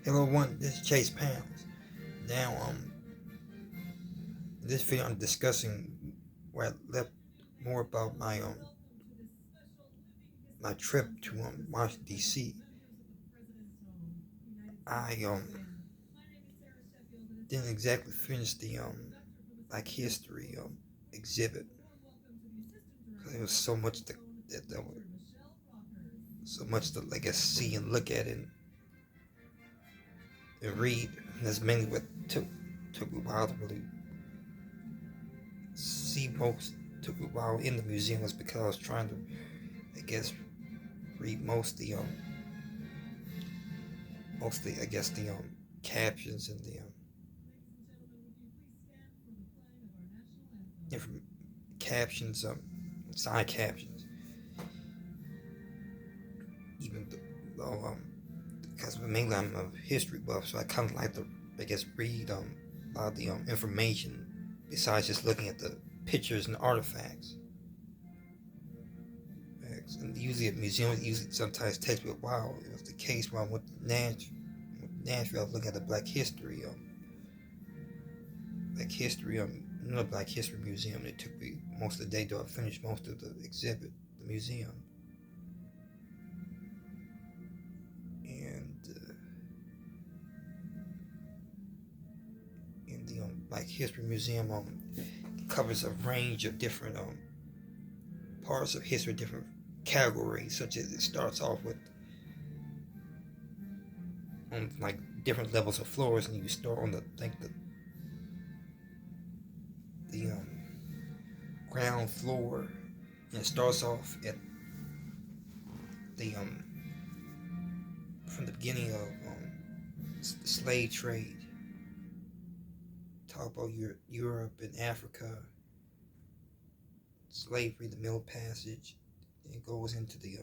Hello one, this is Chase Pounds. Now in this video I'm discussing where I left more about my trip to Washington DC. I didn't exactly finish the Black History exhibit because there was so much that so much to I guess see and look at and read. And that's mainly what took a while to really see most. Took a while in the museum was because I was trying to, I guess, read mostly I guess the captions and the different captions, side captions. Even though because mainly I'm a history buff, so I kind of like to I guess read a lot of the information besides just looking at the pictures and artifacts. And usually at museums, usually sometimes takes me a while. It was the case when I went to Nashville. I was looking at the Black History another Black History museum. It took me most of the day to finish most of the exhibit, the museum. And in the Black History Museum, covers a range of different parts of history, different categories, such as it starts off with on like different levels of floors, and you start on the ground floor, and it starts off at the from the beginning of the slave trade. Talk about Europe and Africa, slavery, the Middle Passage. It goes into the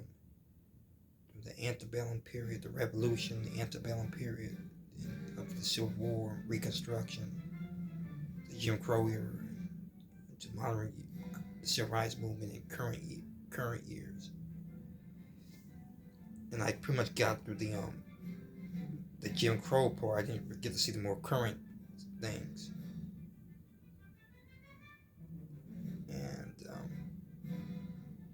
antebellum period, the Revolution, the antebellum period, up to the Civil War, Reconstruction, the Jim Crow era, to modern, the Civil Rights Movement in current years. And I pretty much got through the Jim Crow part. I didn't get to see the more current things. And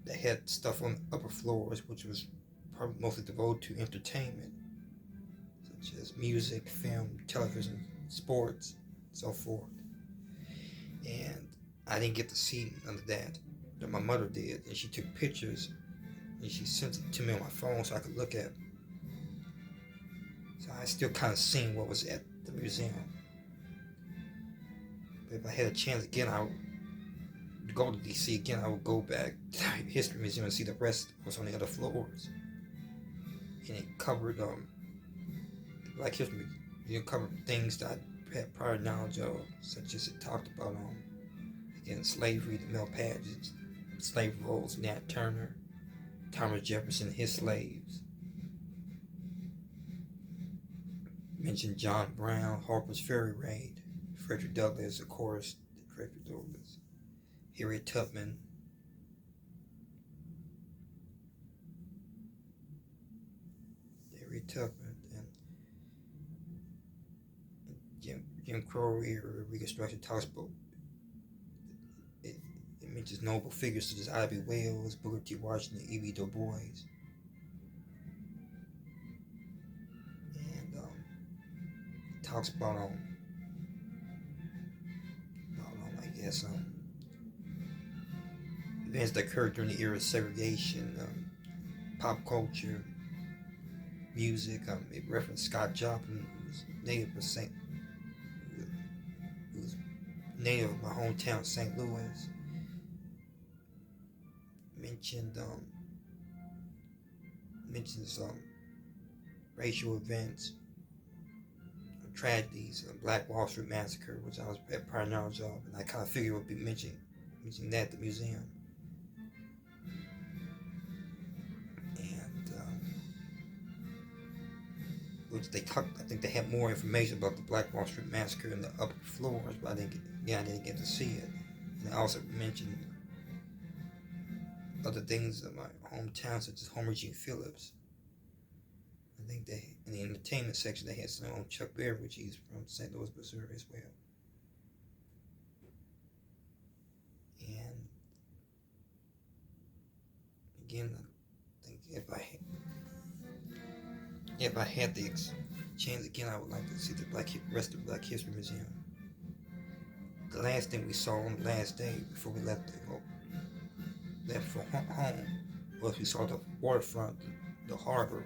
they had stuff on the upper floors, which was probably mostly devoted to entertainment, such as music, film, television, sports, so forth. And I didn't get to see none of that. But my mother did, and she took pictures, and she sent it to me on my phone so I could look at it. So I still kind of seen what was at the museum. But if I had a chance again, I would go to DC again. I would go back to the History Museum and see the rest of what's on the other floors. And it covered the Black History. It covered things that I had prior knowledge of, such as it talked about again slavery, the Middle Passage, slave rolls, Nat Turner, Thomas Jefferson, his slaves. Mentioned John Brown, Harper's Ferry Raid, Frederick Douglass, of course, Frederick Douglass, Harriet Tubman, and Jim Crow era Reconstruction talks about it mentions notable figures such as Ivy Wells, Booker T. Washington, E.B. Du Bois. And it talks about I guess events that occurred during the era of segregation, pop culture, music. It referenced Scott Joplin, who was native of my hometown, St. Louis. Mentions racial events, tragedies, Black Wall Street Massacre, which I was at prior knowledge of, and I kind of figured would be mentioning that at the museum. And which I think they had more information about the Black Wall Street Massacre in the upper floors, but I didn't get to see it. And I also mentioned other things in my hometown, such as Homer G. Phillips. I think they, in the entertainment section, they had some on Chuck Berry, which he's from St. Louis, Missouri as well. And again, I think if I had the chance again, I would like to see the rest of the Black History Museum. The last thing we saw on the last day before we left for home was we saw the waterfront, the harbor,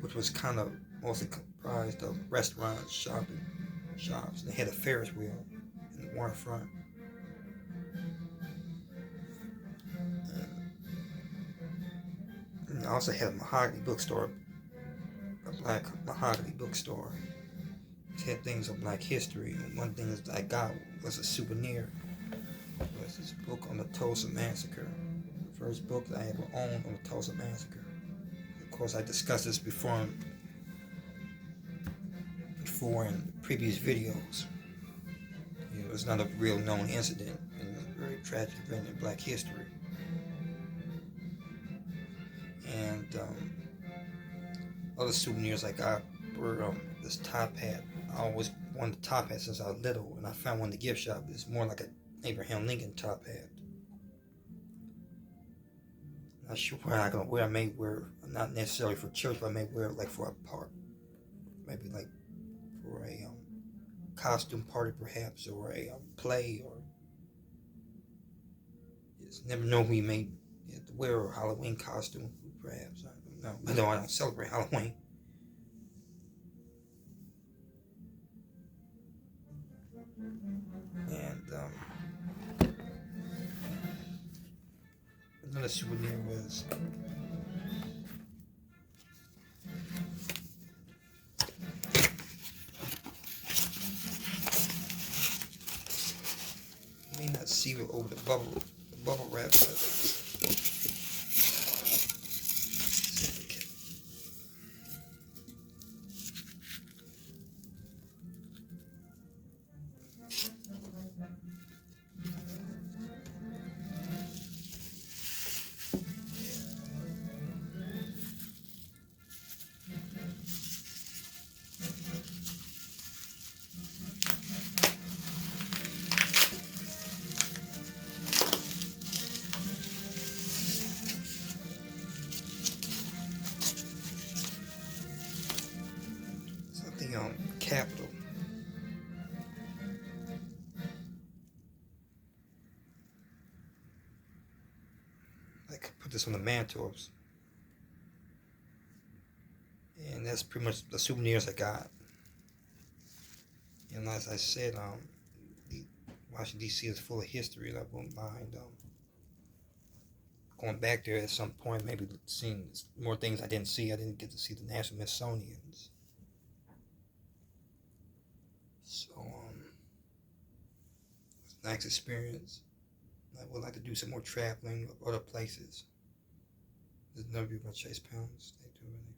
which was kind of mostly comprised of restaurants, shopping shops. They had a Ferris wheel in the waterfront. And I also had a mahogany bookstore, a black mahogany bookstore. It had things of Black history. And one thing that I got was a souvenir. It was this book on the Tulsa Massacre. The first book that I ever owned on the Tulsa Massacre. Of course, I discussed this before in previous videos. It was not a real known incident, and it was a very tragic event in Black history. And other souvenirs I got were this top hat. I always wanted a top hat since I was little, and I found one in the gift shop. It's more like an Abraham Lincoln top hat. Not sure where I'm gonna wear. I may wear, not necessarily for church, but I may wear it like for a park, maybe like for a costume party perhaps, or a play, or you just never know who you may have to wear a Halloween costume perhaps. I don't know. But no, I don't celebrate Halloween. And another souvenir was you may not see it over the bubble wrap, but something on Capitol. I could put this on the mantles. And that's pretty much the souvenirs I got. And as I said, Washington D.C. is full of history, and I wouldn't mind going back there at some point, maybe seeing more things I didn't see. I didn't get to see the National Smithsonian's. So, it's a nice experience. I would like to do some more traveling of other places. There's no view by Chase Pounds. Stay tuned.